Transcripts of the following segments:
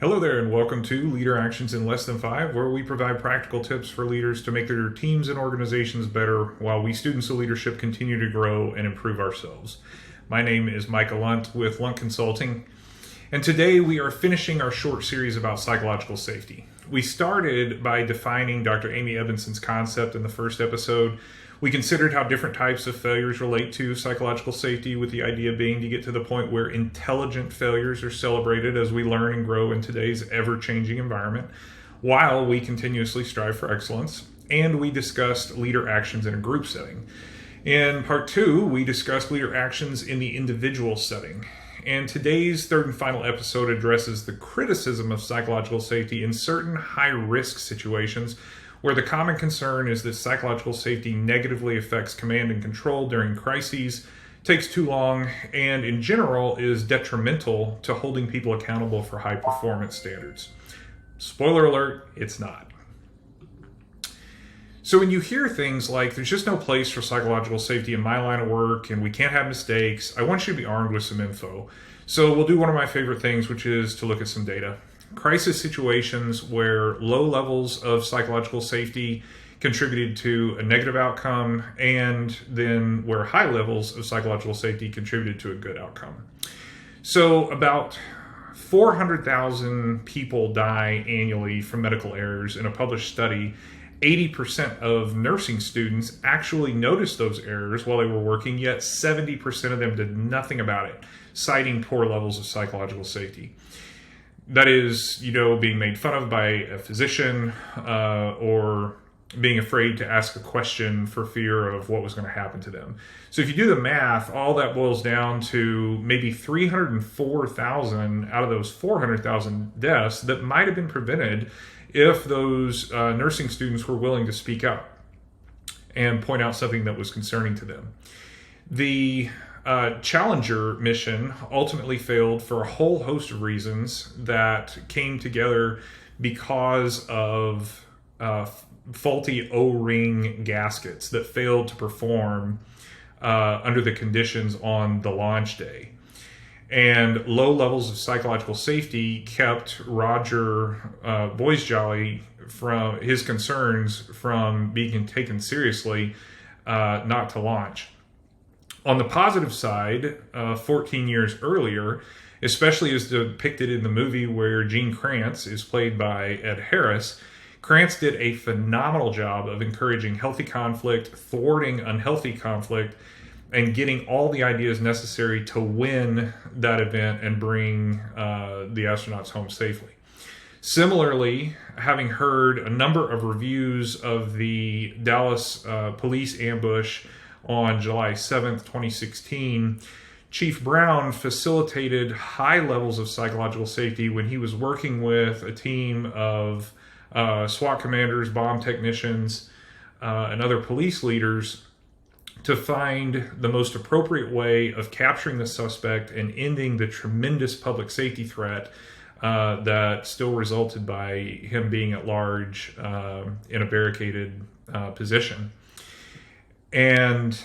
Hello there, and welcome to Leader Actions in Less Than 5, where we provide practical tips for leaders to make their teams and organizations better while we students of leadership continue to grow and improve ourselves. My name is Micah Lunt with Lunt Consulting, and today we are finishing our short series about psychological safety. We started by defining Dr. Amy Ebinson's concept in the first episode. We considered how different types of failures relate to psychological safety, with the idea being to get to the point where intelligent failures are celebrated as we learn and grow in today's ever-changing environment, while we continuously strive for excellence. And we discussed leader actions in a group setting. In part 2, we discussed leader actions in the individual setting. And today's third and final episode addresses the criticism of psychological safety in certain high-risk situations, where the common concern is that psychological safety negatively affects command and control during crises, takes too long, and in general is detrimental to holding people accountable for high performance standards. Spoiler alert, it's not. So when you hear things like, there's just no place for psychological safety in my line of work and we can't have mistakes, I want you to be armed with some info. So we'll do one of my favorite things, which is to look at some data. Crisis situations where low levels of psychological safety contributed to a negative outcome, and then where high levels of psychological safety contributed to a good outcome. So about 400,000 people die annually from medical errors. In a published study, 80% of nursing students actually noticed those errors while they were working, yet 70% of them did nothing about it, citing poor levels of psychological safety. That is, being made fun of by a physician or being afraid to ask a question for fear of what was going to happen to them. So if you do the math, all that boils down to maybe 304,000 out of those 400,000 deaths that might have been prevented if those nursing students were willing to speak up and point out something that was concerning to them. The Challenger mission ultimately failed for a whole host of reasons that came together because of faulty O-ring gaskets that failed to perform under the conditions on the launch day. And low levels of psychological safety kept Roger Boisjoli from his concerns from being taken seriously, not to launch. On the positive side, 14 years earlier, especially as depicted in the movie where Gene Kranz is played by Ed Harris, Kranz did a phenomenal job of encouraging healthy conflict, thwarting unhealthy conflict, and getting all the ideas necessary to win that event and bring the astronauts home safely. Similarly, having heard a number of reviews of the Dallas police ambush on July 7th, 2016, Chief Brown facilitated high levels of psychological safety when he was working with a team of SWAT commanders, bomb technicians, and other police leaders to find the most appropriate way of capturing the suspect and ending the tremendous public safety threat that still resulted by him being at large in a barricaded position. And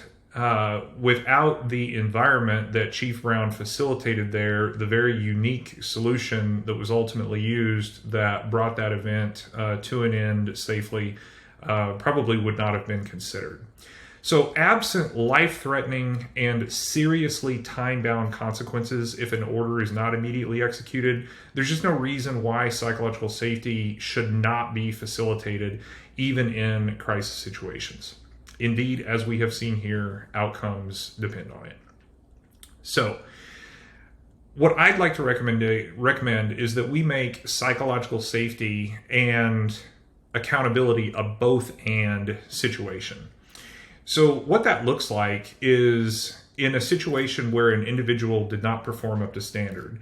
without the environment that Chief Brown facilitated there, the very unique solution that was ultimately used that brought that event to an end safely probably would not have been considered. So absent life-threatening and seriously time-bound consequences if an order is not immediately executed, there's just no reason why psychological safety should not be facilitated even in crisis situations. Indeed, as we have seen here, outcomes depend on it. So, what I'd like to recommend is that we make psychological safety and accountability a both-and situation. So what that looks like is in a situation where an individual did not perform up to standard.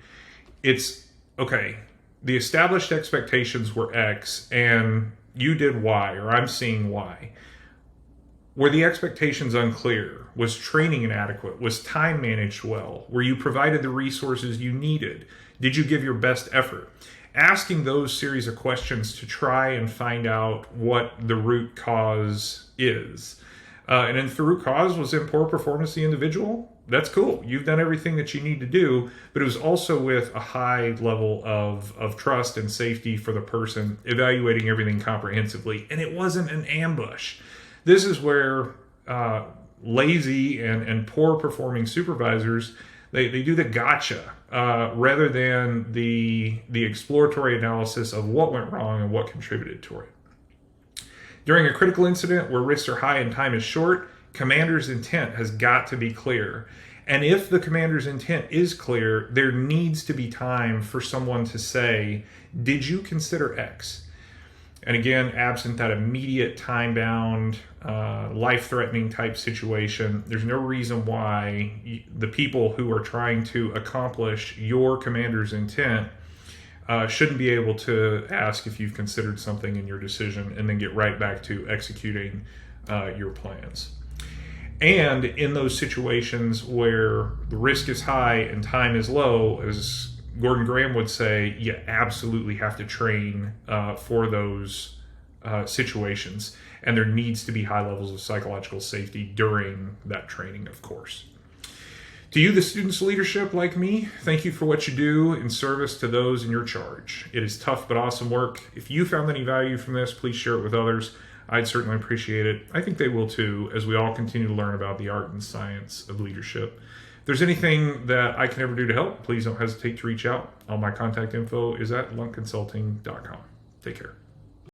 It's, okay, the established expectations were X and you did Y, or I'm seeing Y. Were the expectations unclear? Was training inadequate? Was time managed well? Were you provided the resources you needed? Did you give your best effort? Asking those series of questions to try and find out what the root cause is. And if the root cause was in poor performance of the individual, that's cool. You've done everything that you need to do, but it was also with a high level of trust and safety for the person, evaluating everything comprehensively. And it wasn't an ambush. This is where lazy and poor performing supervisors, they do the gotcha rather than the exploratory analysis of what went wrong and what contributed to it. During a critical incident where risks are high and time is short, commander's intent has got to be clear. And if the commander's intent is clear, there needs to be time for someone to say, did you consider X? And again, absent that immediate time-bound, life-threatening type situation, there's no reason why the people who are trying to accomplish your commander's intent shouldn't be able to ask if you've considered something in your decision and then get right back to executing your plans. And in those situations where the risk is high and time is low, as Gordon Graham would say, you absolutely have to train for those situations. And there needs to be high levels of psychological safety during that training, of course. To you, the students' leadership like me, thank you for what you do in service to those in your charge. It is tough but awesome work. If you found any value from this, please share it with others. I'd certainly appreciate it. I think they will too, as we all continue to learn about the art and science of leadership. If there's anything that I can ever do to help, please don't hesitate to reach out. All my contact info is at lunkconsulting.com. Take care.